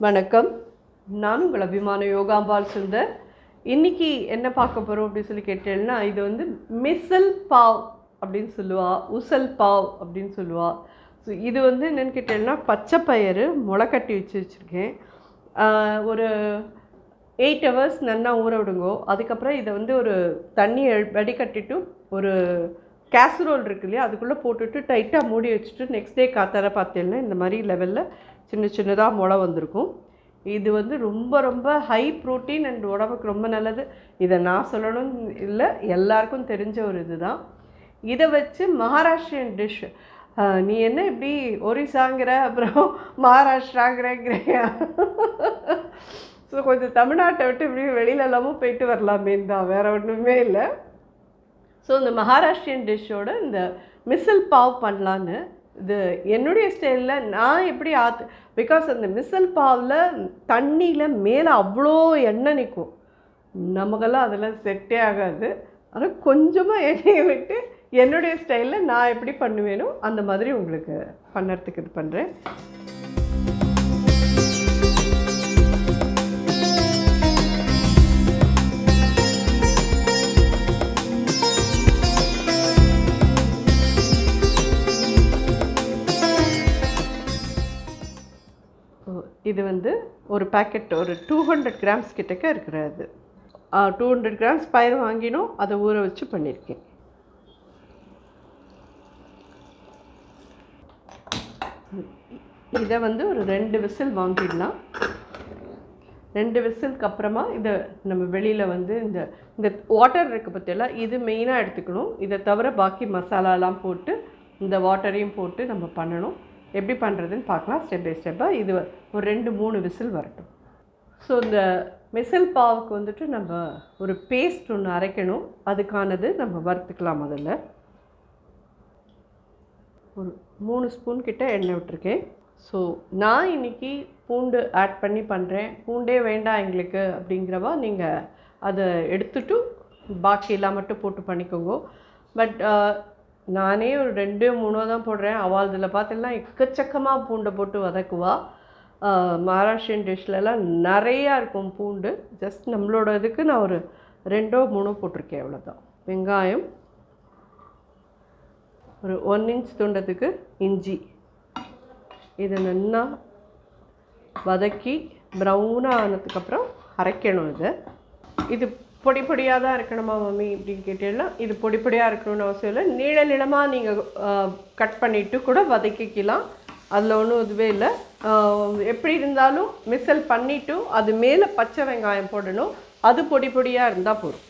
வணக்கம். நான் உங்கள் அபிமான யோகாம்பால் சுந்தர். இன்றைக்கி என்ன பார்க்க போகிறோம் அப்படின்னு சொல்லி கேட்டேன்னா, இது வந்து மிசல் பாவ் அப்படின்னு சொல்லுவா, உசல் பாவ் அப்படின்னு சொல்லுவா. ஸோ இது வந்து என்னென்னு கேட்டேன்னா, பச்சை பயிறு முளைக்கட்டி வச்சுருக்கேன். ஒரு 8 hours நல்லா ஊற விடுங்கோ. அதுக்கப்புறம் இதை வந்து ஒரு தண்ணி வடிகட்டிட்டு ஒரு கேசரோல் இருக்கு இல்லையா, அதுக்குள்ளே போட்டுட்டு டைட்டாக மூடி வச்சுட்டு நெக்ஸ்ட் டே காத்தார பார்த்தேன்னா இந்த மாதிரி லெவலில் சின்ன சின்னதாக முளை வந்திருக்கும். இது வந்து ரொம்ப ரொம்ப ஹை ப்ரோட்டீன் அண்ட் உடம்புக்கு ரொம்ப நல்லது. இதை நான் சொல்லணும்னு இல்லை, எல்லாருக்கும் தெரிஞ்ச ஒரு இது தான். இதை வச்சு மகாராஷ்டிரியன் டிஷ், நீ என்ன இப்படி ஒரிசாங்கிற அப்புறம் மகாராஷ்டிராங்கிறேங்கிறியா, ஸோ கொஞ்சம் தமிழ்நாட்டை விட்டு இப்படி வெளியில எல்லாமும் போயிட்டு வரலாமேன்னு தான், வேறு ஒன்றுமே இல்லை. ஸோ இந்த மகாராஷ்டிரியன் டிஷ்ஷோட இந்த மிசல் பாவ் பண்ணலான்னு, இது என்னுடைய ஸ்டைலில் நான் எப்படி பிகாஸ் அந்த மிசல் பாவில் தண்ணியில் மேலே அவ்வளோ எண்ணெய் நிற்கும், நமக்கெல்லாம் அதெல்லாம் செட்டே ஆகாது. ஆனால் கொஞ்சமாக எண்ணெயை விட்டு என்னுடைய ஸ்டைலில் நான் எப்படி பண்ணுவேனோ அந்த மாதிரி உங்களுக்கு பண்ணுறதுக்கு இது பண்ணுறேன். இது வந்து ஒரு பேக்கெட் ஒரு 200 grams கிட்டக்க இருக்கிறது. 200 grams பயிர் வாங்கினோம், அதை ஊற வச்சு பண்ணியிருக்கேன். இதை வந்து ஒரு 2 விசில் வாங்கிடலாம். 2 விசிலுக்கு அப்புறமா இதை நம்ம வெளியில் வந்து இந்த வாட்டர் இருக்குது பற்றியெல்லாம் இது மெயினாக எடுத்துக்கணும். இதை தவிர பாக்கி மசாலாலாம் போட்டு இந்த வாட்டரையும் போட்டு நம்ம பண்ணணும். எப்படி பண்ணுறதுன்னு பார்க்கலாம் ஸ்டெப் பை ஸ்டெப்பாக. இது ஒரு 2-3 விசில் வரட்டும். ஸோ இந்த மிசல் பாவுக்கு வந்துட்டு நம்ம ஒரு பேஸ்ட் ஒன்று அரைக்கணும். அதுக்கானது நம்ம வறுத்துக்கலாம். முதல்ல ஒரு 3 ஸ்பூன் கிட்ட எண்ணெய் விட்டுருக்கேன். ஸோ நான் இன்றைக்கி பூண்டு ஆட் பண்ணி பண்ணுறேன். பூண்டே வேண்டாம் எங்களுக்கு அப்படிங்கிறவா நீங்கள் அதை எடுத்துட்டு பாக்கியெல்லாம் மட்டும் போட்டு பண்ணிக்கோங்க. பட் நானே ஒரு 2-3 தான் போடுறேன். அவள் பார்த்தெல்லாம் எக்கச்சக்கமாக பூண்டை போட்டு வதக்குவா. மகாராஷ்டிரியன் டிஷ்லலாம் நிறையா இருக்கும் பூண்டு. ஜஸ்ட் நம்மளோட இதுக்கு நான் ஒரு 2-3 போட்டிருக்கேன், அவ்வளோதான். வெங்காயம் ஒரு 1 inch துண்டத்துக்கு இஞ்சி, இதை நல்லா வதக்கி ப்ரௌனாக ஆனதுக்கப்புறம் அரைக்கணும். இது பொடி பொடியாக தான் இருக்கணுமா மம்மி அப்படின்னு கேட்டீங்கன்னா, இது பொடி பொடியாக இருக்கணும்னு அவசியம் இல்லை. நீளமாக நீங்கள் கட் பண்ணிவிட்டு கூட வதக்கிக்கலாம். அதில் ஒன்றும் இதுவே இல்லை. எப்படி இருந்தாலும் மிசல் பண்ணிவிட்டு அது மேலே பச்சை வெங்காயம் போடணும். அது பொடி பொடியாக இருந்தால் போதும்.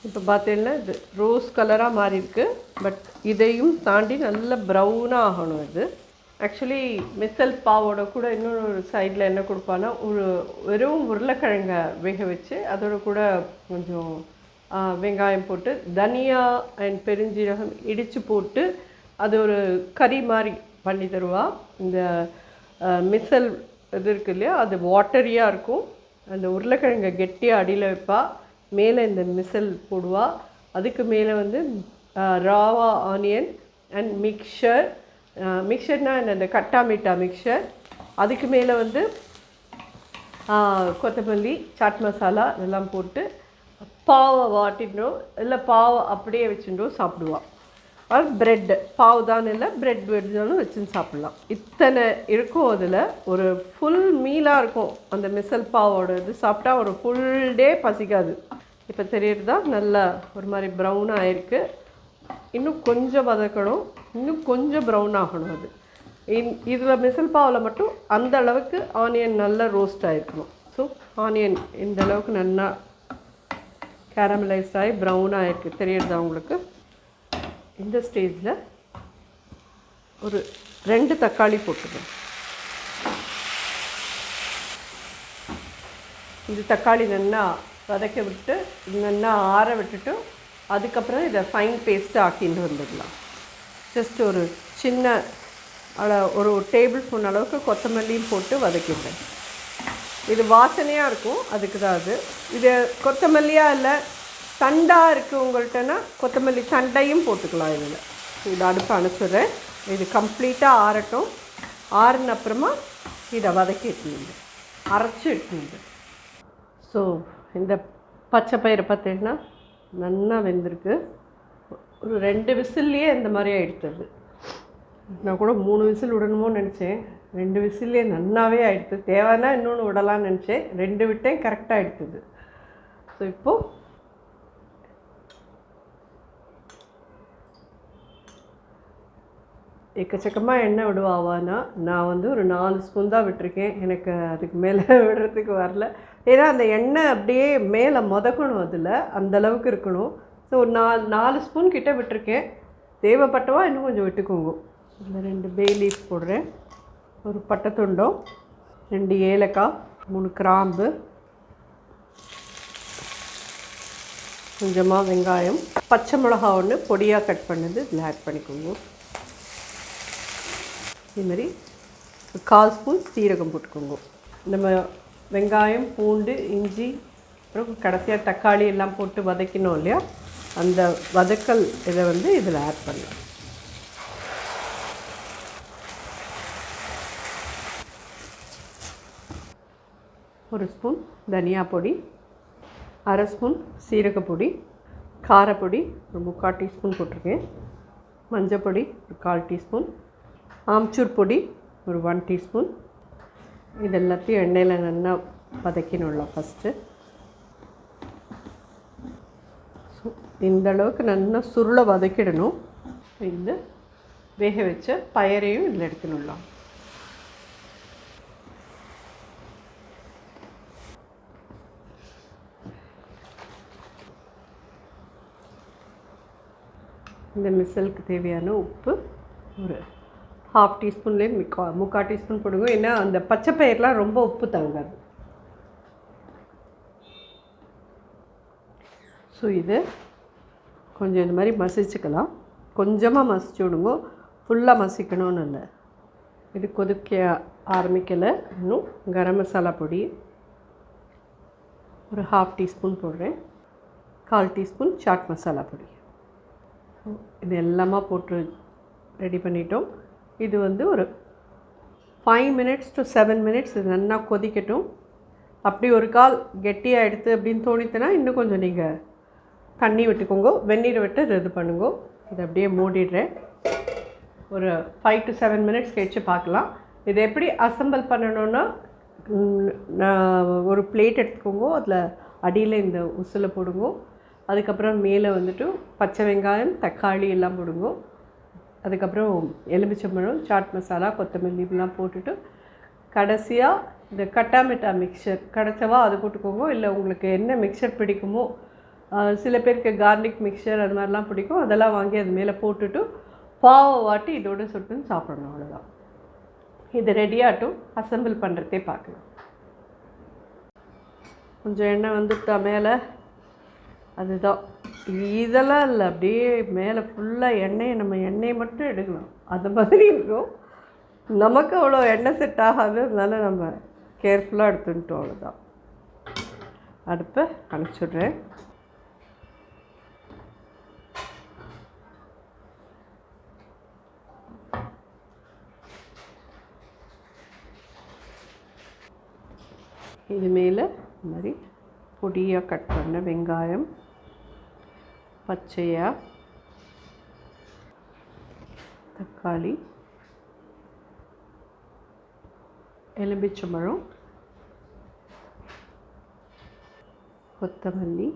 இப்போ பார்த்தீங்கன்னா இது ரோஸ் கலராக மாறி இருக்குது. பட் இதையும் தாண்டி நல்ல ப்ரௌனாக ஆகணும். இது ஆக்சுவலி மிசல் பாவோட கூட இன்னொரு சைடில் என்ன கொடுப்பான்னா, ஒரு வெறும் உருளைக்கிழங்க வேக வச்சு அதோட கூட கொஞ்சம் வெங்காயம் போட்டு தனியா அண்ட் பெருஞ்சீரகம் இடித்து போட்டு அது ஒரு கறி மாதிரி பண்ணி தருவா. இந்த மிசல் இது இருக்கு இல்லையா, அது வாட்டரியாக இருக்கும். அந்த உருளைக்கிழங்கை கெட்டியாக அடியில் வைப்பா, மேலே இந்த மிசல் போடுவா. அதுக்கு மேலே வந்து ராவா ஆனியன் அண்ட் மிக்சர்னால் இந்த கட்டா மீட்டா மிக்சர், அதுக்கு மேலே வந்து கொத்தமல்லி, சாட் மசாலா இதெல்லாம் போட்டு பாவை வாட்டிட்டோம், இல்லை பாவை அப்படியே வச்சுட்டோம் சாப்பிடுவா. அது ப்ரெட்டு பாவு தான் இல்லை, ப்ரெட் வெடிச்சாலும் வச்சுன்னு சாப்பிட்லாம். இத்தனை இருக்கும். அதில் ஒரு ஃபுல் மீலாக இருக்கும் அந்த மிசல் பாவோட இது. சாப்பிட்டா ஒரு ஃபுல் டே பசிக்காது. இப்போ தெரியுது தான், நல்லா ஒரு மாதிரி ப்ரௌனாக ஆயிருக்கு. இன்னும் கொஞ்சம் வதக்கணும், இன்னும் கொஞ்சம் ப்ரௌன் ஆகணும். அது இதில் மிசல் பாவில் மட்டும் அந்த அளவுக்கு ஆனியன் நல்லா ரோஸ்ட் ஆகிருக்கணும். ஸோ ஆனியன் இந்த அளவுக்கு நல்லா கேரமலைஸ்ட் ஆகி ப்ரௌனாக ஆகிருக்கு. தெரியுறதா உங்களுக்கு? இந்த ஸ்டேஜில் ஒரு 2 தக்காளி போட்டுக்கணும். இது தக்காளி நல்லா வதக்க விட்டு நல்லா ஆற விட்டுட்டு அதுக்கப்புறம் இதை ஃபைன் பேஸ்ட்டு ஆக்கிட்டு வந்துடலாம். ஜஸ்ட் ஒரு சின்ன ஒரு டேபிள் ஸ்பூன் அளவுக்கு கொத்தமல்லியும் போட்டு வதக்கிட்டேன். இது வாசனையாக இருக்கும், அதுக்கு தான் அது. இது கொத்தமல்லியாக இல்லை, தண்டாக இருக்குது உங்கள்கிட்டனா கொத்தமல்லி தண்டையும் போட்டுக்கலாம். இதில் இது அடுப்பு அனுப்பிச்சிடுறேன். இது கம்ப்ளீட்டாக ஆறட்டும். ஆறுன அப்புறமா இதை வதக்கி எடுத்துங்க, அரைச்சி எடுத்துங்க. ஸோ இந்த பச்சை பயிரை பார்த்தீங்கன்னா நல்லா வெந்திருக்கு. ஒரு 2 விசில்லையே இந்த மாதிரி ஆகிடுது. நான் கூட 3 விசில் விடணுமோன்னு நினச்சேன். 2 விசில்லே நல்லாவே ஆகிடுது. தேவைன்னா இன்னொன்று விடலான்னு நினச்சேன். 2 விட்டேன், கரெக்டாக எடுத்துது. ஸோ இப்போது எக்கச்சக்கமாக எண்ணெய் விடுவாவானா, நான் வந்து ஒரு 4 ஸ்பூன் தான் விட்டுருக்கேன். எனக்கு அதுக்கு மேலே விடுறதுக்கு வரல. ஏன்னா அந்த எண்ணெய் அப்படியே மேலே முதக்கணும், அதில் அந்தளவுக்கு இருக்கணும். ஸோ ஒரு 4 ஸ்பூன் கிட்டே விட்டுருக்கேன். தேவைப்பட்டவா இன்னும் கொஞ்சம் விட்டுக்கோங்க. இதில் 2 பே லீஃப் போடுறேன், ஒரு பட்டை துண்டம், 2 ஏலக்காய், 3 கிராம்பு, கொஞ்சமாக வெங்காயம், பச்சை மிளகா ஒன்று பொடியாக கட் பண்ணது இதில் ஆட் பண்ணிக்கோங்க. இதுமாரி 1/4 ஸ்பூன் சீரகம் போட்டுக்கோங்க. நம்ம வெங்காயம், பூண்டு, இஞ்சி, அப்புறம் கடைசியாக தக்காளி எல்லாம் போட்டு வதக்கினோம் இல்லையா, அந்த வதக்கல் இதை வந்து இதில் ஆட் பண்ணலாம். ஒரு ஸ்பூன் தனியா பொடி, 1/2 ஸ்பூன் சீரகப்பொடி, காரப்பொடி ஒரு 3/4 டீஸ்பூன் போட்டிருக்கேன், மஞ்சள் பொடி ஒரு 1/4 டீஸ்பூன், ஆம்ச்சூர் பொடி ஒரு 1 டீஸ்பூன். இது எல்லாத்தையும் எண்ணெயில் நல்லா வதக்கிடலாம் ஃபஸ்ட்டு. ஸோ இந்தளவுக்கு நல்லா சுருளை வதக்கிடணும். இந்த வேக வச்ச பயரையும் இதில் எடுத்துடலாம். இந்த மிசலுக்கு தேவையான உப்பு ஒரு 1/2 டீஸ்பூன்லேயே 3/4 டீஸ்பூன் போடுங்க. ஏன்னா அந்த பச்சை பயிரெலாம் ரொம்ப உப்பு தாங்காது. ஸோ இது கொஞ்சம் இந்த மாதிரி மசிச்சுக்கலாம். கொஞ்சமாக மசிச்சு விடுங்க, ஃபுல்லாக மசிக்கணும்னு இல்லை. இது கொதிக்க ஆரம்பிக்கலை இன்னும். கரம் மசாலா பொடி ஒரு 1/2 டீஸ்பூன் போடுறேன், 1/4 டீஸ்பூன் சாட் மசாலா பொடி. இது எல்லாமே போட்டு ரெடி பண்ணிட்டோம். இது வந்து ஒரு 5 மினிட்ஸ் to 7 மினிட்ஸ் இது நல்லா கொதிக்கட்டும். அப்படி ஒரு கால் கெட்டியாக எடுத்து அப்படின்னு தோணித்துனா இன்னும் கொஞ்சம் நீங்கள் தண்ணி விட்டுக்கோங்க, வெந்நீரை விட்டு இது பண்ணுங்க. இதை அப்படியே மூடிடுறேன். ஒரு 5 to 7 மினிட்ஸ் கழிச்சு பார்க்கலாம். இதை எப்படி அசம்பிள் பண்ணணுன்னா, ஒரு பிளேட் எடுத்துக்கோங்க, அதில் அடியில் இந்த உசில் போடுங்க. அதுக்கப்புறம் மேலே வந்துட்டு பச்சை வெங்காயம், தக்காளி எல்லாம் போடுங்க. அதுக்கப்புறம் எலுமிச்சம்பழம், சாட் மசாலா, கொத்தமல்லி இப்படிலாம் போட்டுட்டு கடைசியாக இந்த கட்டாமிட்டா மிக்சர் கிடைச்சவா அது போட்டுக்கோங்க. இல்லை உங்களுக்கு என்ன மிக்சர் பிடிக்குமோ, சில பேருக்கு கார்லிக் மிக்சர் அது மாதிரிலாம் பிடிக்கும், அதெல்லாம் வாங்கி அது மேலே போட்டுட்டு பாவை வாட்டி இதோடு சுட்டுன்னு சாப்பிடணும். அவ்வளோதான். இது ரெடியாகட்டும், அசம்பிள் பண்ணுறதே பார்க்கலாம். கொஞ்சம் எண்ணெய் வந்துட்டா மேலே, அதுதான் இதெல்லாம் இல்லை, அப்படியே மேலே ஃபுல்லாக எண்ணெயை நம்ம எண்ணெயை மட்டும் எடுக்கணும். அது மாதிரி இருக்கும். நமக்கு அவ்வளோ எண்ணெய் செட் ஆகாது, அதனால நம்ம கேர்ஃபுல்லாக எடுத்துட்டோம். அவ்வளோதான். அடுப்பை அணைச்சிடுறேன். இது மேலே இந்த மாதிரி பொடியாக கட் பண்ண வெங்காயம், பச்சையாக தக்காளி, எலுமிச்சம்பழம், கொத்தமல்லி,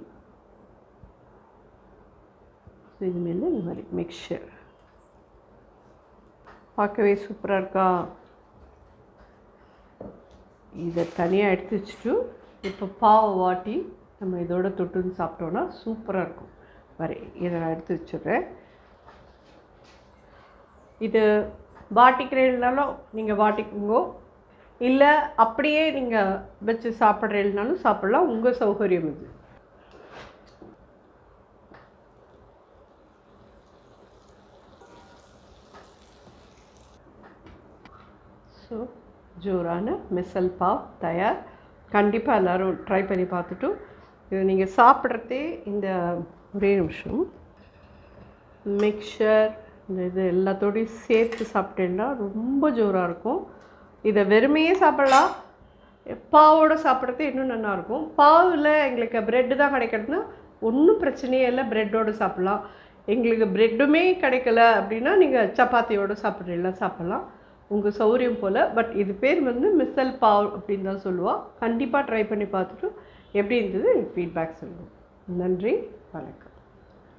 இது மேலே இந்த மாதிரி மிக்சர். பார்க்கவே சூப்பராக இருக்கா? இதை தனியாக எடுத்து வச்சுட்டு இப்போ பாவை வாட்டி நம்ம இதோட தொட்டுன்னு சாப்பிட்டோன்னா சூப்பராக இருக்கும். வரை இதை நான் எடுத்து வச்சுடுறேன். இது வாட்டிக்கிறேன்னாலும் நீங்கள் வாட்டிக்குங்கோ, இல்லை அப்படியே நீங்கள் வச்சு சாப்பிட்றேன்னாலும் சாப்பிட்லாம், உங்கள் சௌகரியம் இது. ஸோ ஜோரான மிசல் பாவ் தயார். கண்டிப்பாக எல்லோரும் ட்ரை பண்ணி பார்த்துட்டு இது நீங்கள் சாப்பிட்றதே இந்த ஒரே நிமிஷம் மிக்சர், இந்த இது எல்லாத்தோடையும் சேர்த்து சாப்பிட்டேன்னா ரொம்ப ஜோராக இருக்கும். இதை வெறுமையே சாப்பிட்லாம், பாவோடு சாப்பிட்றது இன்னும் நல்லாயிருக்கும். பாவில் எங்களுக்கு ப்ரெட்டு தான் கிடைக்கிறதுனா ஒன்றும் பிரச்சனையே இல்லை, ப்ரெட்டோடு சாப்பிட்லாம். எங்களுக்கு ப்ரெட்டுமே கிடைக்கல அப்படின்னா நீங்கள் சப்பாத்தியோடு சாப்பிட்றீங்களா உங்கள் சௌரியம் போல். பட் இது பேர் வந்து மிசல் பாவ் அப்படின்னு தான் சொல்லுவாள். கண்டிப்பாக ட்ரை பண்ணி பார்த்துட்டு எப்படி இருந்தது எனக்கு ஃபீட்பேக் சொல்லுங்கள். நன்றி, வணக்கம்.